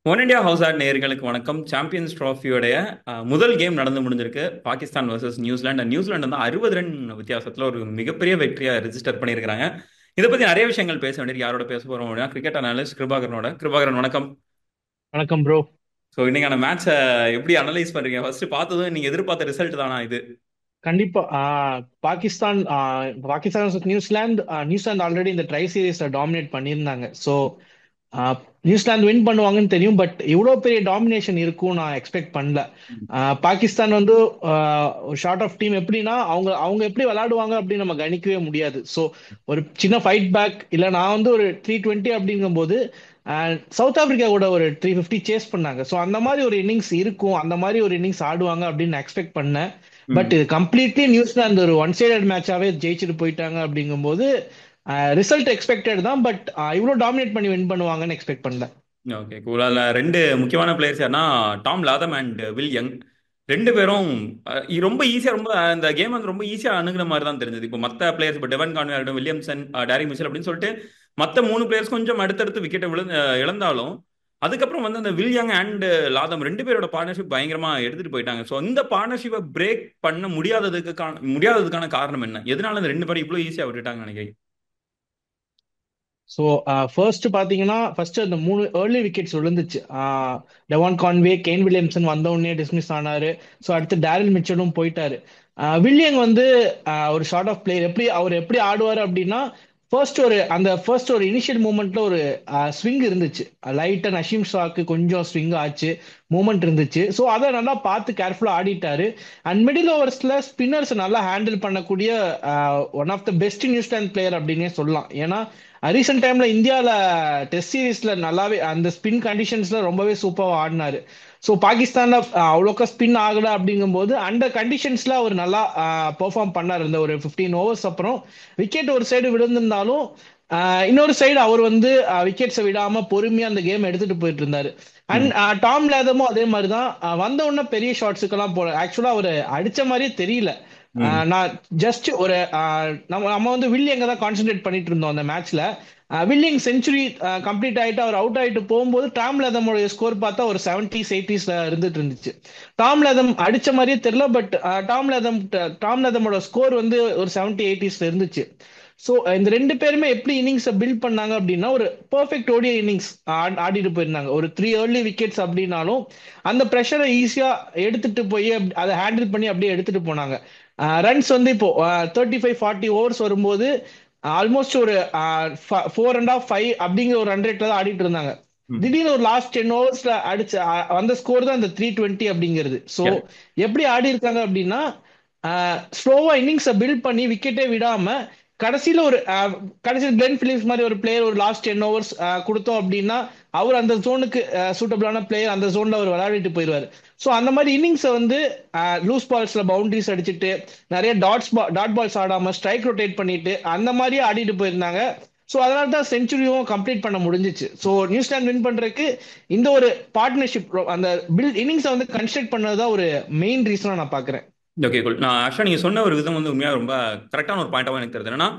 One India house add நேயர்களுக்கு வணக்கம். Champions ட்ராஃபியோடைய முதல் கேம் நடந்து முடிஞ்சிருக்கு. Pakistan versus New Zealand. நியூசிலாந்து வந்து 60 ரன் வித்தியாசத்தில் ஒரு மிகப்பெரிய வெற்றியை ரெஜிஸ்டர் பண்ணியிருக்காங்க. இதை பற்றி நிறைய விஷயங்கள் பேச வேண்டியது. யாரோட பேச போறோம் அப்படின்னா, கிரிக்கெட் அனாலிஸ்ட் கிருபாகரனோட. கிருபாகரன் வணக்கம். வணக்கம் ப்ரோ. ஸோ இன்னைக்கான மேட்சை எப்படி அனலைஸ் பண்றீங்க? ஃபர்ஸ்ட் பார்த்ததும் நீங்க எதிர்பார்த்த ரிசல்ட் தானா இது? கண்டிப்பா Pakistan Pakistan versus New Zealand. New Zealand already இந்த ட்ரை சீரீஸ்ல டாமினேட் பண்ணியிருந்தாங்க. ஸோ நியூசிலாந்து வின் பண்ணுவாங்கன்னு தெரியும், பட் இவ்வளோ பெரிய டாமினேஷன் இருக்கும் நான் எக்ஸ்பெக்ட் பண்ணல. பாகிஸ்தான் வந்து ஒரு ஷார்ட் ஆஃப் டீம். எப்படின்னா அவங்க அவங்க எப்படி விளையாடுவாங்க அப்படின்னு நம்ம கணிக்கவே முடியாது. ஸோ ஒரு சின்ன ஃபைட் பேக் இல்லை, நான் வந்து ஒரு 320 அப்படிங்கும்போது சவுத் ஆப்பிரிக்கா கூட ஒரு 350 சேஸ் பண்ணாங்க. ஸோ அந்த மாதிரி ஒரு இன்னிங்ஸ் இருக்கும், அந்த மாதிரி ஒரு இன்னிங்ஸ் ஆடுவாங்க அப்படின்னு நான் எக்ஸ்பெக்ட் பண்ணேன். பட் ம். இது கம்ப்ளீட்லி நியூசிலாந்து ஒரு ஒன் சைடட் மேட்சாவே ஜெயிச்சுட்டு போயிட்டாங்க. அப்படிங்கும்போது ரிசல்ட் எக்ஸ்பெக்டட் தான், பட் இவ்வளோ டாமினேட் பண்ணி வின் பண்ணுவாங்கன்னு எக்ஸ்பெக்ட் பண்ணல. Okay, cool. அதில் ரெண்டு முக்கியமான பிளேயர்ஸ் யாருன்னா, Tom Latham and will young. ரெண்டு பேரும் ரொம்ப ஈஸியாக, ரொம்ப இந்த கேம் வந்து ரொம்ப ஈஸியாக அணுகுன மாதிரி தான் தெரிஞ்சது. இப்போ மற்ற பிளேயர்ஸ், இப்போ டெவன் கான்வே ஆகட்டும், வில்லியம்சன், டேரி மிச்சல் அப்படின்னு சொல்லிட்டு மற்ற மூணு பிளேயர்ஸ் கொஞ்சம் அடுத்தடுத்து விக்கெட்டை இழந்தாலும், அதுக்கப்புறம் வந்து அந்த வில் யங் அண்ட் லாதம் ரெண்டு பேரோட பார்ட்னர்ஷிப் பயங்கரமாக எடுத்துட்டு போயிட்டாங்க. ஸோ இந்த பார்ட்னர்ஷிப்பை பிரேக் பண்ண முடியாததுக்கான காரணம் என்ன? எதனால இந்த ரெண்டு பேரும் இவ்வளோ ஈஸியாக விட்டுட்டாங்கன்னு நினைக்கிறீங்க? ஸோ ஃபர்ஸ்ட் பார்த்தீங்கன்னா, ஃபர்ஸ்ட் அந்த மூணு ஏர்லி விக்கெட்ஸ் விழுந்துச்சு. டெவான் கான்வே, கெயின் வில்லியம்சன் வந்த உடனே டிஸ்மிஸ் ஆனாரு. ஸோ அடுத்து டேரில் மிச்சலும் போயிட்டாரு. வில்லியன் வந்து ஒரு ஷார்ட் ஆஃப் பிளேயர். அவர் எப்படி ஆடுவார் அப்படின்னா, ஃபர்ஸ்ட் ஒரு இனிஷியல் மூமெண்ட்ல ஒரு ஸ்விங் இருந்துச்சு. லைட்டா நஷீம் ஷாக்கு கொஞ்சம் ஸ்விங் ஆச்சு, மூமெண்ட் இருந்துச்சு. ஸோ அதை நல்லா பார்த்து கேர்ஃபுல்லா ஆடிட்டாரு. அண்ட் மிடில் ஓவர்ஸ்ல ஸ்பின்னர்ஸ் நல்லா ஹேண்டில் பண்ணக்கூடிய one of the best New Zealand player அப்படின்னே சொல்லலாம். ஏன்னா ரீசெண்ட் டைம்ல இந்தியாவில் டெஸ்ட் சீரீஸ்ல நல்லாவே அந்த ஸ்பின் கண்டிஷன்ஸ்ல ரொம்பவே சூப்பராக ஆடினாரு. ஸோ பாகிஸ்தான்ல அவ்வளோக்கா ஸ்பின் ஆகல அப்படிங்கும்போது அந்த கண்டிஷன்ஸ்ல அவர் நல்லா பெர்ஃபார்ம் பண்ணார். இந்த ஒரு 15 ஓவர்ஸ் அப்புறம் விக்கெட் ஒரு சைடு விழுந்திருந்தாலும் இன்னொரு சைடு அவர் வந்து விக்கெட்ஸை விடாம பொறுமையா அந்த கேம் எடுத்துட்டு போயிட்டு இருந்தாரு. அண்ட் டாம் லேதமும் அதே மாதிரி தான். வந்த உடனே பெரிய ஷாட்ஸுக்கெல்லாம் போல ஆக்சுவலா அவர் அடிச்ச மாதிரியே தெரியல. ம். நான் ஜஸ்ட் ஒரு நம்ம நம்ம வந்து வில்லியங்க தான் கான்சென்ட்ரேட் பண்ணிட்டு இருந்தோம் அந்த மேட்ச்ல. வில்லியங் செஞ்சுரி கம்ப்ளீட் ஆயிட்டு அவர் அவுட் ஆயிட்டு போகும்போது டாம் லேதமோட ஸ்கோர் பார்த்தா ஒரு 70s 80s இருந்துட்டு இருந்துச்சு. டாம் லேதம் அடிச்ச மாதிரியே தெரியல, பட் டாம் லேதமோட ஸ்கோர் வந்து ஒரு 70 80s இருந்துச்சு. ஸோ இந்த ரெண்டு பேருமே எப்படி இன்னிங்ஸை பில்ட் பண்ணாங்க அப்படின்னா, ஒரு பெர்ஃபெக்ட் ஓடிஐ இன்னிங்ஸ் ஆடிட்டு போயிருந்தாங்க. ஒரு 3 ஏர்லி விக்கெட்ஸ் அப்படின்னாலும் அந்த ப்ரெஷரை ஈஸியா எடுத்துட்டு போய் அதை ஹேண்டில் பண்ணி அப்படியே எடுத்துட்டு போனாங்க. ரன்ஸ் வந்து இப்போ 35 40 ஓவர்ஸ் வரும்போது ஆல்மோஸ்ட் ஒரு 4.5 5 அப்படிங்கிற ஒரு ரன் ரேட்ல தான் ஆடிட்டு இருந்தாங்க. ம். திடீர்னு ஒரு லாஸ்ட் 10 ஓவர்ஸ்ல அடிச்ச அந்த ஸ்கோர் தான் இந்த 320 அப்படிங்கிறது. ஸோ எப்படி ஆடி இருக்காங்க அப்படின்னா, ஸ்லோவா இன்னிங்ஸை பில்ட் பண்ணி விக்கெட்டே விடாம கடைசியில ஒரு கடைசியில் கிளென் பிலிப்ஸ் மாதிரி ஒரு பிளேயர் ஒரு லாஸ்ட் 10 ஓவர்ஸ் கொடுத்தோம் அப்படின்னா அவர் அந்த ஜோனுக்கு சூட்டபிளான பிளேயர், அந்த ஜோன்ல அவர் விளையாடிட்டு போயிடுவார். ஸோ அந்த மாதிரி இன்னிங்ஸை வந்து லூஸ் பால்ஸ்ல பவுண்டரிஸ் அடிச்சுட்டு நிறைய டாட் பால்ஸ் ஆடாம ஸ்ட்ரைக் ரொட்டேட் பண்ணிட்டு அந்த மாதிரியே ஆடிட்டு போயிருந்தாங்க. ஸோ அதனால தான் செஞ்சுரியும் கம்ப்ளீட் பண்ண முடிஞ்சிச்சு. ஸோ நியூசிலாந்து வின் பண்றதுக்கு இந்த ஒரு பார்ட்னர்ஷிப், அந்த பில் இன்னிங்ஸை வந்து கன்ஸ்ட்ரக்ட் பண்ணதுதான் ஒரு மெயின் ரீசனா நான் பாக்குறேன். ஓகே, குல். நான் ஆக்சுவலாக நீங்கள் சொன்ன ஒரு விதம் வந்து உண்மையாக ரொம்ப கரெக்டான ஒரு பாயிண்டாகவும் எனக்கு தெரியுது. என்னன்னா,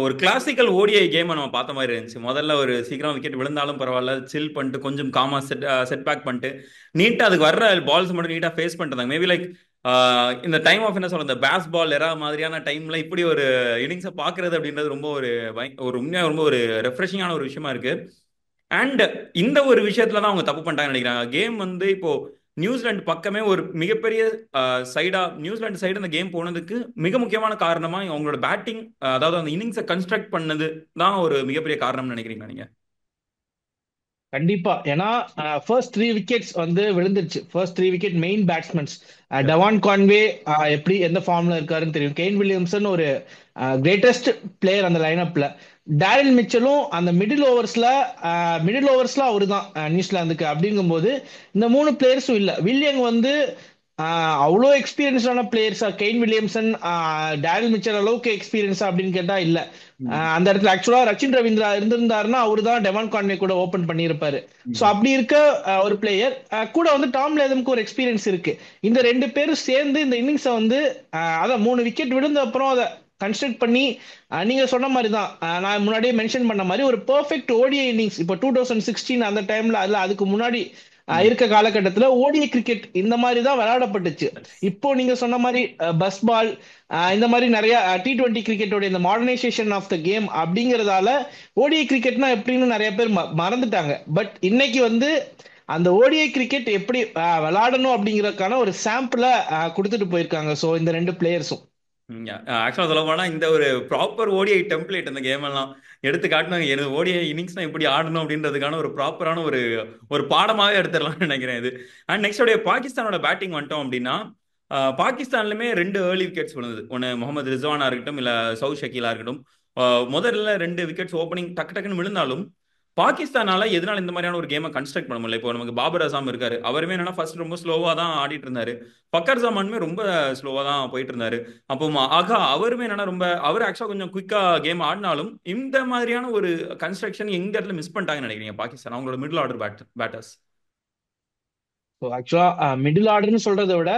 ஒரு கிளாசிக்கல் ஓடிஐ கேமை நம்ம பார்த்த மாதிரி இருந்துச்சு. முதல்ல ஒரு சீக்கிரம் விக்கெட் விழுந்தாலும் பரவாயில்ல, சில் பண்ணிட்டு கொஞ்சம் காமா செட் பேக் பண்ணிட்டு நீட்டாக அதுக்கு வர்ற பால்ஸ் மட்டும் நீட்டாக ஃபேஸ் பண்ணிட்டாங்க. மேபி லைக் இந்த டைம் ஆஃப் என்ன சொல்ற இந்த பேஸ் பால் எரா மாதிரியான டைம்ல இப்படி ஒரு இன்னிங்ஸை பார்க்கறது அப்படின்றது ரொம்ப ஒரு உண்மையாக ரொம்ப ஒரு ரெஃப்ரெஷிங்கான ஒரு விஷயமா இருக்கு. அண்ட் இந்த ஒரு விஷயத்துல தான் அவங்க தப்பு பண்ணிட்டாங்கன்னு நினைக்கிறாங்க. கேம் வந்து இப்போ நியூசிலாந்து பக்கமே ஒரு மிகப்பெரிய நியூசிலாந்து சைடு அந்த கேம் போனதுக்கு மிக முக்கியமான காரணமா அவங்களோட பேட்டிங், அதாவது அந்த இன்னிங்ஸை கன்ஸ்ட்ரக்ட் பண்ணது தான் ஒரு மிகப்பெரிய காரணம்னு நினைக்கிறீங்க நீங்க? கண்டிப்பா. ஏன்னா ஃபர்ஸ்ட் 3 விக்கெட்ஸ் வந்து விழுந்துருச்சு. First 3 wicket main batsmen. Dhawan Conway எப்படி எந்த ஃபார்ம்ல இருக்காருன்னு தெரியும். கெயின் வில்லியம்சன் ஒரு கிரேட்டஸ்ட் பிளேயர் அந்த லைனப்ல. டேரில் மிச்சலும் அந்த மிடில் ஓவர்ஸ்ல அவரு தான் நியூசிலாந்துக்கு. அப்படிங்கும்போது இந்த மூணு பிளேயர்ஸும் இல்ல. வில்லியங் வந்து அவ்வளோ எக்ஸ்பீரியன்ஸான பிளேயர்ஸா கெயின் வில்லியம்சன், டேரில் மிச்சல் அளவுக்கு எக்ஸ்பீரியன்ஸா அப்படின்னு கேட்டா இல்ல. ம். அந்த இடத்துல ஆக்சுவலா ரச்சின் ரவீந்திரா இருந்திருந்தாருன்னா அவரு தான் டெவான் கான்வே கூட ஓபன் பண்ணியிருப்பாரு. சோ ம். அப்படி இருக்க ஒரு பிளேயர் கூட வந்து டாம் லேதம்க்கு ஒரு எக்ஸ்பீரியன்ஸ் இருக்கு. இந்த ரெண்டு பேரும் சேர்ந்து இந்த இன்னிங்ஸை வந்து அதான் 3 விக்கெட் விழுந்த அப்புறம் அதை கன்ஸ்ட்ரக்ட் பண்ணி நீங்க சொன்ன மாதிரி தான், நான் முன்னாடியே மென்ஷன் பண்ண மாதிரி ஒரு பெர்ஃபெக்ட் ஓடிஐ இன்னிங்ஸ் இப்போ 2016 அந்த டைம்ல, அதுல அதுக்கு முன்னாடி ம். இருக்க காலகட்டத்தில் ஓடிஐ கிரிக்கெட் இந்த மாதிரி தான் விளையாடப்பட்டுச்சு. இப்போ நீங்க சொன்ன மாதிரி பஸ் பால் இந்த மாதிரி நிறைய T20 கிரிக்கெட்டோட இந்த மாடர்னைசேஷன் ஆஃப் த கேம் அப்படிங்கறதால ஓடிஐ கிரிக்கெட்னா எப்படின்னு நிறைய பேர் மறந்துட்டாங்க. பட் இன்னைக்கு வந்து அந்த ஓடிஐ கிரிக்கெட் எப்படி விளையாடணும் அப்படிங்கறதுக்கான ஒரு சாம்பிள கொடுத்துட்டு போயிருக்காங்க. ஸோ இந்த ரெண்டு பிளேயர்ஸும். ஆக்சுவலாக சொல்ல போனால் இந்த ஒரு ப்ராப்பர் ஓடிஐ டெம்ப்ளேட் இந்த கேம் எல்லாம் எடுத்து காட்டினாங்க. எனது ஓடிஐ இன்னிங்ஸ்னா எப்படி ஆடணும் அப்படின்றதுக்கான ஒரு ப்ராப்பரான ஒரு ஒரு பாடமாகவே எடுத்துடலாம்னு நினைக்கிறேன் இது. அண்ட் நெக்ஸ்ட் உடைய பாகிஸ்தானோட பேட்டிங் வந்துட்டோம் அப்படின்னா, பாகிஸ்தான்லையுமே ரெண்டு ஏர்லி விக்கெட்ஸ் விழுந்தது. ஒன்று முகமது ரிஸ்வானா இருக்கட்டும், இல்லை சவுத் ஷக்கீலா இருக்கட்டும். முதல்ல ரெண்டு விக்கெட்ஸ் ஓப்பனிங் டக்கு டக்குன்னு விழுந்தாலும் பாகிஸ்தானால எதனால இந்த மாதிரியான ஒரு கேமை கன்ஸ்ட்ரக்ட் பண்ண முடியல. இப்போ நமக்கு பாபர் அசாம் இருக்காரு, அவருமே என்னன்னா ஃபர்ஸ்ட் ரொம்ப ஸ்லோவா தான் ஆடிட்டு இருந்தாரு. ஃபக்கர் ஜமானுமே ரொம்ப ஸ்லோவா தான் போயிட்டு இருந்தாரு. அப்போ ஆகா அவருமே என்னன்னா ரொம்ப அவர் ஆக்சுவலா கொஞ்சம் குயிக்கா கேம் ஆடினாலும் இந்த மாதிரியான ஒரு கன்ஸ்ட்ரக்ஷன் எங்க இடத்துல மிஸ் பண்ணிட்டாங்கன்னு நினைக்கிறீங்க பாகிஸ்தான் அவங்களோட மிடில் ஆர்டர் பேட்டர்ஸ்? ஸோ ஆக்சுவலா மிடில் ஆர்டர்னு சொல்றதை விட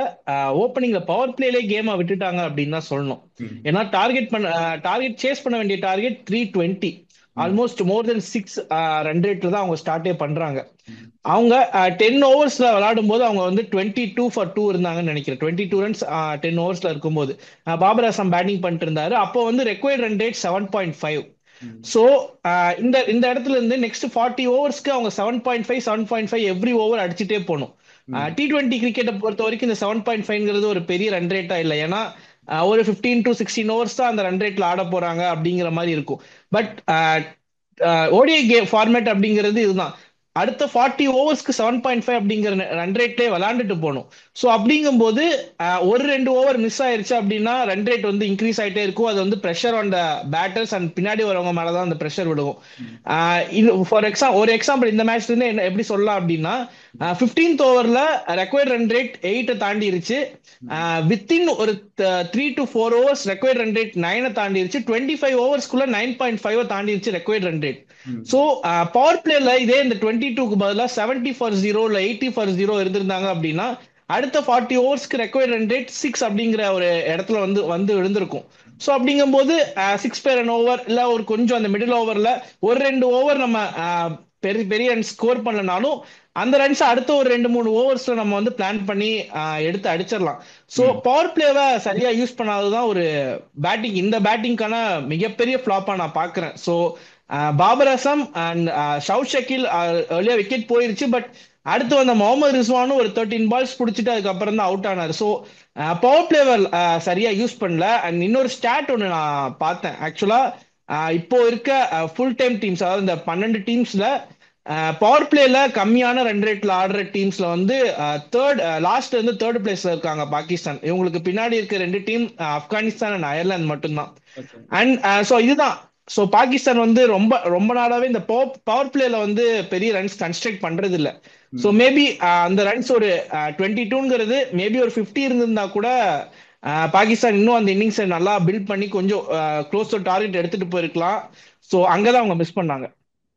ஓப்பனிங்ல பவர் பிளேலே கேமை விட்டுட்டாங்க அப்படின்னு தான் சொல்லணும். ம். ஏன்னா டார்கெட் சேஸ் பண்ண வேண்டிய டார்கெட் 320, ம். ஆல்மோஸ்ட் மோர் தென் 6 ரன் ரேட்ல தான் அவங்க ஸ்டார்டே பண்றாங்க. ம். அவங்க 10 ஓவர்ஸ்ல விளையாடும் போது அவங்க வந்து 22 for 2 இருந்தாங்கன்னு நினைக்கிறேன். 22 ரன்ஸ் 10 ஓவர்ஸ்ல இருக்கும்போது பாபர் அசாம் பேட்டிங் பண்ணிட்டு இருந்தாரு. அப்போ வந்து ரெக்வயர்ட் ரன் ரேட் 7.5. ம். ஸோ இந்த இந்த இடத்துல இருந்து நெக்ஸ்ட் 40 ஓவர்ஸ்க்கு அவங்க 7.5 எவ்ரி ஓவர் அடிச்சுட்டே போகணும். ம். T20 கிரிக்கெட்டை பொறுத்த வரைக்கும் இந்த 7.5ங்கிறது ஒரு பெரிய ரன் ரேட்டா இல்லை. ஏன்னா ஒரு 15 to 16 ஓவர்ஸ் தான் அந்த ரன் ரேட்ல ஆட போறாங்க அப்படிங்கிற மாதிரி இருக்கும். பட் ஓடிஐ கேம் ஃபார்மேட் அப்படிங்கிறது இதுதான். அடுத்த 40 ஓவர்ஸ்க்கு 7.5 அப்படிங்கிற ரன் ரேட்லேயே விளையாண்டுட்டு போகணும். ஸோ அப்படிங்கும்போது ஒரு ரெண்டு ஓவர் மிஸ் ஆயிருச்சு அப்படின்னா ரன் ரேட் வந்து இன்க்ரீஸ் ஆகிட்டே இருக்கும். அது வந்து pressure on the batters and பின்னாடி வரவங்க மேலே தான் அந்த ப்ரெஷர் விழுகும். ம். ஒரு எக்ஸாம்பிள் இந்த மேட்ச்ல இருந்து என்ன எப்படி சொல்லலாம் அப்படின்னா, 15th ஓவர்ல ரெக்வயர்ட் ரன் ரேட் 8 தாண்டிருச்சு. வித்தின் ஒரு 3 to 4 overs required run rate 9 தாண்டிருச்சு. 25 ஓவர்ஸ்க்குள்ள 9.5 தாண்டிருச்சு ரெக்வயர்ட் ரன் ரேட். ம். ஸோ பவர் பிளேல இதே இந்த 22க்கு பதிலாக 70 for 0 இல்லை 80 for 0 இருந்திருந்தாங்க அப்படின்னா அடுத்த 40 ஓவர்ஸ்க்கு ரெக்வயர்ட் ரன் ரேட் 6 அப்படிங்கிற ஒரு இடத்துல வந்து வந்து விழுந்திருக்கும். ஸோ அப்படிங்கும்போது 6 per an ஓவர் இல்லை ஒரு கொஞ்சம் அந்த மிடில் ஓவர்ல ஒரு ரெண்டு ஓவர் நம்ம பெரிய பெரிய ரன் ஸ்கோர் பண்ணலனாலும் அந்த ரன்ஸ் அடுத்த ஒரு 2-3 ஓவர்ஸ்ல நம்ம வந்து பிளான் பண்ணி எடுத்து அடிச்சிடலாம். ஸோ ம். பவர் பிளேவை சரியா யூஸ் பண்ணாததுதான் ஒரு இந்த பேட்டிங்கான மிகப்பெரிய ஃபிளாப்பா நான் பாக்குறேன். So Babur Azam and shout Shakeel earlier wicket போயிருச்சு. பட் அடுத்து வந்த முகமது ரிஸ்வானும் ஒரு 13 பால்ஸ் பிடிச்சிட்டு அதுக்கப்புறம் தான் அவுட் ஆனார். ஸோ பவர் பிளேவர் சரியா யூஸ் பண்ணல. அண்ட் இன்னொரு ஸ்டாட் ஒன்று நான் பார்த்தேன். ஆக்சுவலா இப்போ இருக்க ஃபுல் டைம் டீம்ஸ், அதாவது இந்த 12 டீம்ஸ்ல பவர் பிளேல கம்மியான ரன் ரேட்ல ஆடுற டீம்ஸ்ல வந்து லாஸ்ட் வந்து தேர்ட் பிளேஸ்ல இருக்காங்க பாகிஸ்தான். இவங்களுக்கு பின்னாடி இருக்க ரெண்டு டீம் ஆப்கானிஸ்தான் அண்ட் அயர்லாந்து மட்டும்தான். Okay. அண்ட் ஸோ இதுதான். ஸோ பாகிஸ்தான் வந்து ரொம்ப ரொம்ப நாளாவே இந்த பவர் பிளேல வந்து பெரிய ரன்ஸ் கன்ஸ்ட்ரக்ட் பண்றது இல்ல. ஸோ ம். மேபி அந்த ரன்ஸ் ஒரு 22ங்கிறது மேபி ஒரு 50 இருந்திருந்தா கூட பாகிஸ்தான் இன்னும் அந்த இன்னிங்ஸை நல்லா பில்ட் பண்ணி கொஞ்சம் க்ளோஸ் டு டார்கெட் எடுத்துட்டு போயிருக்கலாம். ஸோ அங்கதான் அவங்க மிஸ் பண்ணாங்க.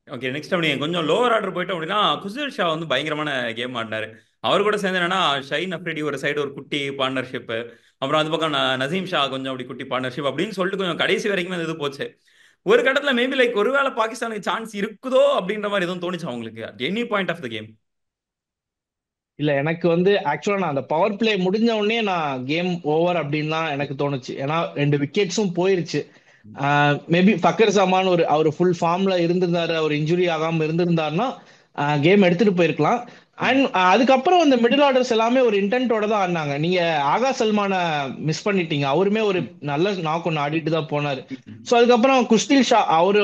ஓகே, நெக்ஸ்ட் அப்படி கொஞ்சம் லோவர் ஆர்டர் போயிட்டோம் அப்படின்னா குஷில் ஷா வந்து பயங்கரமான கேம் ஆடினாரு. அவர் கூட சேர்ந்து என்னன்னா ஷைன் அப்ரிடி ஒரு சைடு ஒரு குட்டி பார்ட்னர்ஷிப், அப்புறம் அது பக்கம் நசீம் ஷா கொஞ்சம் அப்படி குட்டி பார்ட்னர்ஷிப் அப்படின்னு சொல்லிட்டு கொஞ்சம் கடைசி வரைக்கும் அது இது போச்சு. ஒரு கட்டத்தில் மேபி லைக் ஒருவேளை பாகிஸ்தானுக்கு சான்ஸ் இருக்குதோ அப்படின்ற மாதிரி எதுவும் தோணுச்சு அவங்களுக்கு at any point of the game? இல்ல எனக்கு வந்து ஆக்சுவலா நான் அந்த பவர் பிளே முடிஞ்ச உடனே நான் கேம் ஓவர் அப்படின்னு தான் எனக்கு தோணுச்சு. ஏன்னா ரெண்டு விக்கெட்ஸும் போயிருச்சு. மேபி ஃபக்கர் ஜமான் அவர் ஃபுல் ஃபார்ம்ல இருந்திருந்தாரு, அவர் இன்ஜுரி ஆகாம இருந்திருந்தாருன்னா கேம் எடுத்துட்டு போயிருக்கலாம். அண்ட் அதுக்கப்புறம் அந்த மிடில் ஆர்டர்ஸ் எல்லாமே ஒரு இன்டென்ட்டோட தான் ஆடினாங்க. நீங்க ஆகா சல்மான மிஸ் பண்ணிட்டீங்க. அவருமே ஒரு நல்ல நாக் ஒன்று ஆடிட்டு தான் போனாரு. ஸோ அதுக்கப்புறம் குஸ்தில் ஷா அவரை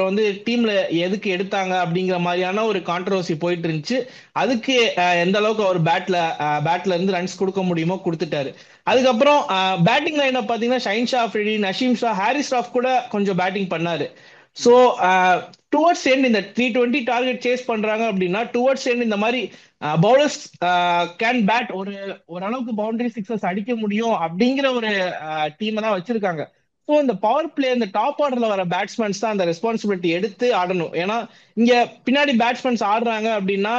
வந்து டீம்ல எதுக்கு எடுத்தாங்க அப்படிங்கிற மாதிரியான ஒரு கான்ட்ரவர்சி போயிட்டு இருந்துச்சு. அதுக்கு எந்த அளவுக்கு அவர் பேட்ல இருந்து ரன்ஸ் கொடுக்க முடியுமோ கொடுத்துட்டாரு. அதுக்கப்புறம் பேட்டிங் லைன் பாத்தீங்கன்னா ஷைன் ஷா அஃப்ரிடி, நஷீம் ஷா, ஹாரிஸ் ராஃப் கூட கொஞ்சம் பேட்டிங் பண்ணாரு. ஸோ டுவர்ட்ஸ் எண்ட் இந்த 320 டார்கெட் சேஸ் பண்றாங்க அப்படின்னா டுவர்ட்ஸ் எண்ட் இந்த மாதிரி பவுலர்ஸ் கேன் பேட் ஓரளவுக்கு பவுண்டரி சிக்ஸஸ் அடிக்க முடியும் அப்படிங்கிற ஒரு டீமை தான் வச்சிருக்காங்க. ஸோ இந்த பவர் பிளே இந்த டாப் ஆர்டர்ல வர பேட்ஸ்மேன்ஸ் தான் அந்த ரெஸ்பான்சிபிலிட்டி எடுத்து ஆடணும். ஏன்னா இங்க பின்னாடி பேட்ஸ்மேன்ஸ் ஆடுறாங்க அப்படின்னா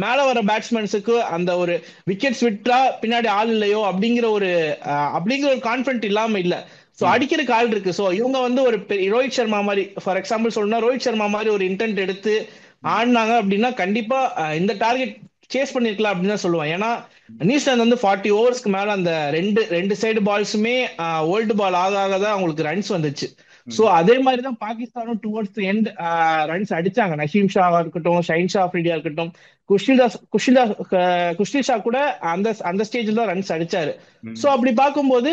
மேல வர பேட்ஸ்மேன்ஸுக்கு அந்த ஒரு விக்கெட்ஸ் விட்டா பின்னாடி ஆள் இல்லையோ அப்படிங்கிற ஒரு கான்ஃபிடென்ட் இல்லாம இல்ல. ஸோ ம். அடிக்கிறதுக்கு ஆள் இருக்கு. ஸோ இவங்க வந்து ஒரு ரோஹித் சர்மா மாதிரி, ஃபார் எக்ஸாம்பிள் சொல்லணும்னா ரோஹித் சர்மா மாதிரி ஒரு இன்டென்ட் எடுத்து ம். ஆடினாங்க அப்படின்னா கண்டிப்பா இந்த டார்கெட் சேஸ் பண்ணிருக்கலாம் அப்படின்னு தான் சொல்லுவேன். ஏன்னா ம். நியூசிலாந்து வந்து 40 ஓவர்ஸ்க்கு மேல அந்த ரெண்டு ரெண்டு சைடு பால்ஸுமே ஓல்டு பால் ஆக ஆக தான் அவங்களுக்கு ரன்ஸ் வந்துச்சு. ஸோ ம். அதே மாதிரி தான் பாகிஸ்தானும் டுவர்ட்ஸ் எண்ட் ரன்ஸ் அடிச்சாங்க. நஷீம் ஷாவா இருக்கட்டும், ஷைன் ஷா அஃப்ரிடியா இருக்கட்டும், குஷிதா குஷிதா குஷ்டி ஷா கூட அந்த அந்த ஸ்டேஜ்ல தான் ரன்ஸ் அடிச்சாரு. ஸோ ம். அப்படி பார்க்கும்போது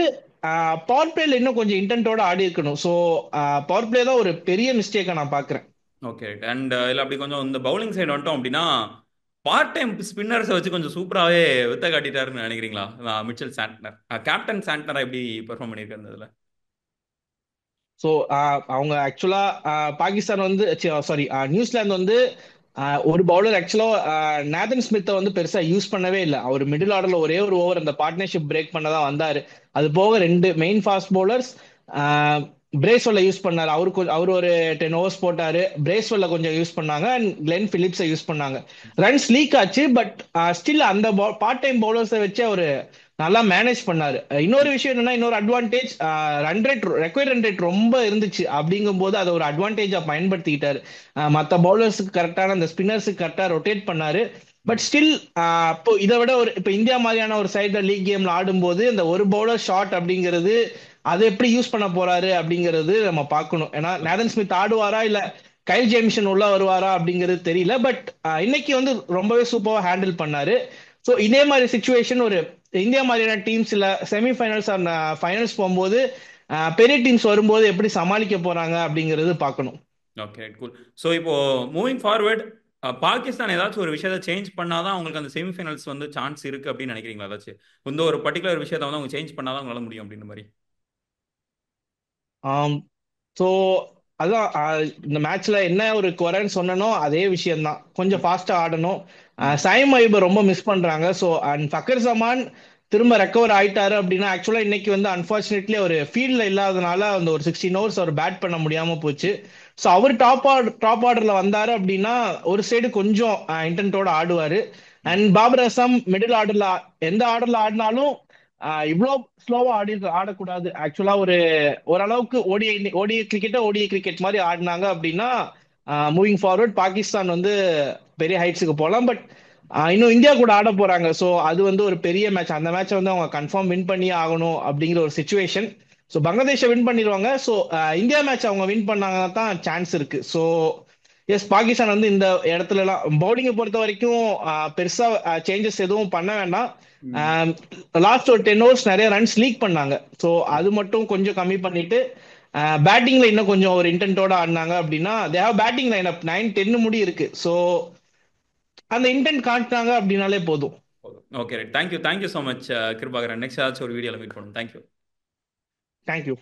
பவர் பிளேல இன்னும் கொஞ்சம் இன்டென்ட்டோட ஆடி இருக்கணும். ஸோ பவர் பிளே தான் ஒரு பெரிய மிஸ்டேக்கை நான் பார்க்குறேன். ஓகே. அண்ட் இல்லை அப்படி கொஞ்சம் இந்த பவுலிங் சைடு வந்துட்டோம் அப்படின்னா பார்ட் டைம் ஸ்பின்னர்ஸை வச்சு கொஞ்சம் சூப்பராகவே வித்த காட்டிட்டாருன்னு நினைக்கிறீங்களா? மிச்சல் சாண்ட்னர் கேப்டன் சாண்ட்னரா எப்படி பெர்ஃபார்ம் பண்ணியிருக்காரு இதுல? ஸோ அவங்க ஆக்சுவலா பாகிஸ்தான் வந்து சாரி நியூசிலாந்து வந்து ஒரு பவுலர் ஆக்சுவலா நேதன் ஸ்மித்தை வந்து பெருசா யூஸ் பண்ணவே இல்லை. அவர் மிடில் ஆர்டர்ல ஒரே ஒரு ஓவர் அந்த பார்ட்னர்ஷிப் பிரேக் பண்ணதான் வந்தாரு. அது போக ரெண்டு மெயின் ஃபாஸ்ட் பவுலர்ஸ் பிரேஸ்வெல்ல யூஸ் பண்ணாரு. அவர் ஒரு 10 ஓவர்ஸ் போட்டாரு. பிரேஸ்வெல்ல கொஞ்சம் யூஸ் பண்ணாங்க அண்ட் கிளென் பிலிப்ஸை யூஸ் பண்ணாங்க. ரன்ஸ் லீக் ஆச்சு, பட் ஸ்டில் அந்த பார்ட் டைம் பவுலர்ஸை வச்சு அவரு நல்லா மேனேஜ் பண்ணாரு. இன்னொரு விஷயம் என்னன்னா, இன்னொரு advantage, run rate required run rate ரொம்ப இருந்துச்சு. அப்படிங்கும்போது அதை ஒரு அட்வான்டேஜா பயன்படுத்திக்கிட்டாரு. மற்ற பவுலர்ஸுக்கு கரெக்டான அந்த ஸ்பின்னர்ஸுக்கு கரெக்டா ரொட்டேட் பண்ணாரு. பட் ம். ஸ்டில் இப்போ இதை விட ஒரு இப்போ இந்தியா மாதிரியான ஒரு சைட்ல லீக் கேம்ல ஆடும்போது இந்த ஒரு பவுலர் ஷாட் அப்படிங்கிறது அதை எப்படி யூஸ் பண்ண போறாரு அப்படிங்கிறது நம்ம பார்க்கணும். ஏன்னா நேதன் ஸ்மித் ஆடுவாரா இல்ல கைல் ஜேமிசன் உள்ள வருவாரா அப்படிங்கிறது தெரியல. பட் இன்னைக்கு வந்து ரொம்பவே சூப்பரா ஹேண்டில் பண்ணாரு. ஸோ இதே மாதிரி சுச்சுவேஷன் ஒரு இந்தியா மாதிரியான டீம்ஸ் இல்ல செமிஃபைனல்ஸ் ஃபைனல்ஸ் போகும்போது பெரிய டீம்ஸ் வரும்போது எப்படி சமாளிக்க போறாங்க அப்படிங்கிறது பார்க்கணும். Okay, cool. ஸோ இப்போ மூவிங் ஃபார்வர்ட் பாகிஸ்தான் ஏதாச்சும் ஒரு விஷயத்தை சேஞ்ச் பண்ணாதான் அவங்களுக்கு அந்த செமிஃபைனல்ஸ் வந்து சான்ஸ் இருக்கு அப்படின்னு நினைக்கிறீங்களா? ஏதாச்சும் இந்த ஒரு பர்டிகுலர் விஷயத்தை வந்து அவங்க சேஞ்ச் பண்ணாதான் அவங்களால முடியும் அப்படின்ற மாதிரி. ஆம். ஸோ அதான் இந்த மேட்ச்ல என்ன ஒரு குறைன்னு சொன்னனோ அதே விஷயம்தான். கொஞ்சம் ஃபாஸ்டா ஆடணும். ம். சாயிம் ஐபை ரொம்ப மிஸ் பண்றாங்க. ஸோ அண்ட் ஃபக்கர் ஜமான் திரும்ப ரெக்கவர் ஆயிட்டாரு அப்படின்னா ஆக்சுவலா இன்னைக்கு வந்து அன்பார்ச்சுனேட்லி ஒரு ஃபீல்ட்ல இல்லாதனால அந்த ஒரு 16 ஹவர்ஸ் அவர் பேட் பண்ண முடியாம போச்சு. ஸோ அவர் டாப் ஆர்டர்ல வந்தாரு அப்படின்னா ஒரு சைடு கொஞ்சம் இன்டென்ட்டோட ஆடுவாரு. ம். அண்ட் பாபர் அசாம் மிடில் ஆர்டர்ல எந்த ஆர்டர்ல ஆடினாலும் இவ்வளோ ஸ்லோவா ஆடக்கூடாது. ஆக்சுவலா ஒரு ஓரளவுக்கு ஓடிஐ கிரிக்கெட்டை ஓடிஐ கிரிக்கெட் மாதிரி ஆடினாங்க அப்படின்னா மூவிங் ஃபார்வர்ட் பாகிஸ்தான் வந்து பெரிய ஹைட்ஸுக்கு போகலாம். பட் இன்னும் இந்தியா கூட ஆட போறாங்க. ஸோ அது வந்து ஒரு பெரிய மேட்ச். அந்த மேட்சை வந்து அவங்க கன்ஃபார்ம் வின் பண்ணி ஆகணும் அப்படிங்கிற ஒரு சுச்சுவேஷன். ஸோ பங்களாதேஷை வின் பண்ணிடுவாங்க. ஸோ இந்தியா மேட்ச் அவங்க வின் பண்ணாங்கன்னா தான் சான்ஸ் இருக்கு. ஸோ எஸ், பாகிஸ்தான் வந்து இந்த இடத்துல எல்லாம் பவுலிங்கை பொறுத்த வரைக்கும் பெருசா சேஞ்சஸ் எதுவும் பண்ண வேண்டாம். ம். லாஸ்ட் ஒரு 10 ஓவர்ஸ் நிறைய ரன்ஸ் லீக் பண்ணாங்க. ஸோ அது மட்டும் கொஞ்சம் கம்மி பண்ணிட்டு பேட்டிங்ல இன்னும் கொஞ்சம் ஒரு இன்டென்ட்டோட ஆடினாங்க அப்படின்னா they have batting line up 9-10 முடி இருக்கு. ஸோ அந்த இன்டென்ட் காட்டினாங்க அப்படின்னாலே போதும். Okay, right. Thank you so much Kirubakaran. Next ஏதாச்சும் ஒரு வீடியோவில் மீட் பண்ணுவோம். தேங்க்யூ. தேங்க்யூ.